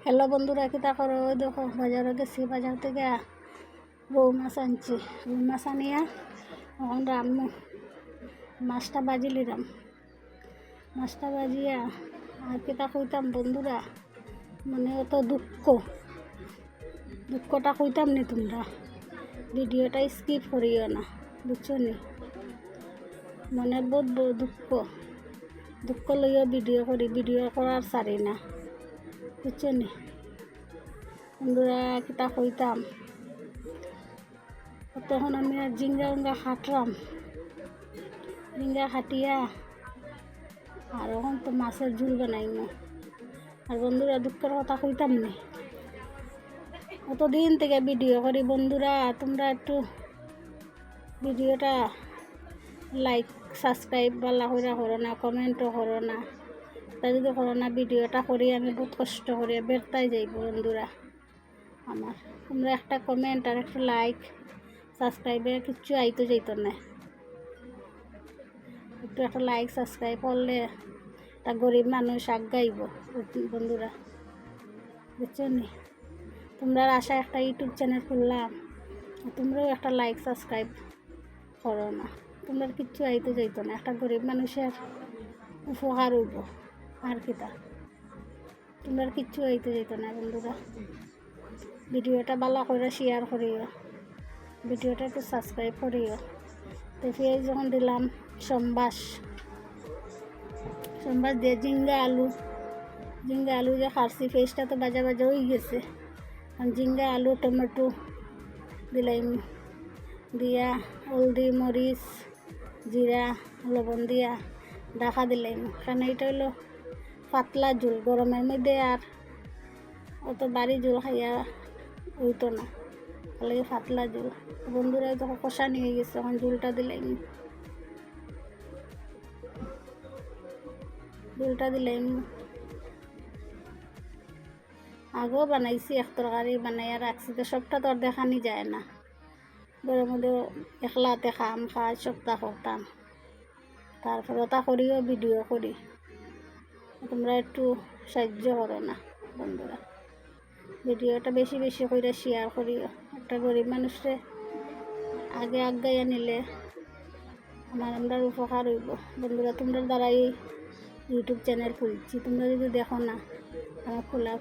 Hello বন্ধুরা, কিতা করো? ওই দেখো বাজারে গেছি, বাজার থেকে রৌ মাছ আনছি। রৌ মাছ আনিয়া এখন রান্না, মাছটা বাজি লিলাম। মাছটা বাজিয়া আর কিতা কইতাম বন্ধুরা, মানে অত দুঃখটা কইতাম নি, তোমরা ভিডিওটা স্কিপ করিও না, বুঝছো নি? মনের বহুত দুঃখ লইয়া ভিডিও করার সারি না, বুঝছো নি বন্ধুরা? কিতা কইতাম, তখন আমি আর জিঙ্গা খাটলাম, জিঙ্গা খাটিয়া আর এখন তো মাছের ঝুল বানাইম। আর বন্ধুরা দুঃখের কথা কইতাম নি, অতদিন থেকে ভিডিও করি বন্ধুরা, তোমরা একটু ভিডিওটা লাইক সাবস্ক্রাইব বালা করে করো না, কমেন্টও করো না। তা যদি করো না, ভিডিওটা করি আমি বহুত কষ্ট করে বেরতাই যাইব বন্ধুরা আমার। তোমরা একটা কমেন্ট আর একটা লাইক সাবস্ক্রাইবে কিচ্ছু আইতো যাইতো না। একটু একটা লাইক সাবস্ক্রাইব করলে একটা গরিব মানুষ আগাইব বন্ধুরা, বুঝছো নি? তোমরা আশায় একটা ইউটিউব চ্যানেল খুললাম, তোমরাও একটা লাইক সাবস্ক্রাইব করো না। তোমরা কিচ্ছু আইতে যাইতো না, একটা গরিব মানুষের উপকার হইব আর কিতা। তোমরা কিচ্ছু আইতে যাইতো না বন্ধুরা। ভিডিওটা ভালো করে শেয়ার করিও, ভিডিওটা একটু সাবস্ক্রাইব করিও। তো পেঁয়াজ যখন দিলাম, সম্বাস দিয়ে জিঙ্গা আলু যে খারসি, পেঁয়াজটা তো বাজা হয়ে গেছে। জিঙ্গা আলু টমেটো দিলাম, দিয়া হলদি মরিচ জিরা লবণ দিয়া ঢাকা দিলাম। কারণ এটা হলো পাতলা ঝোল, গরমের মধ্যে আর অত বাড়ি ঝোল খাইয়া হইতো না, তাহলে পাতলা ঝোল। বন্ধুরা যখন কষা নিয়ে গেছে, তখন ঝোলটা দিলাম, আগেও বানাইছি, এক তরকারি বানাইয়া রাখছি, তো সবটা তো আর দেখানি যায় না। ঘরের মধ্যে একলাতে খাওয়া সপ্তাহ করতাম, তারপর ওটা করিও ভিডিও করি। তোমরা একটু সাহায্য করো না বন্ধুরা, ভিডিওটা বেশি করে শেয়ার করিও। একটা গরিব মানুষরে আগে আগাইয়া নিলে আমরা উপকার হইব বন্ধুরা। তোমরা দ্বারাই ইউটিউব চ্যানেল খুলছি, তোমরা যদি দেখো না, আমার খোলা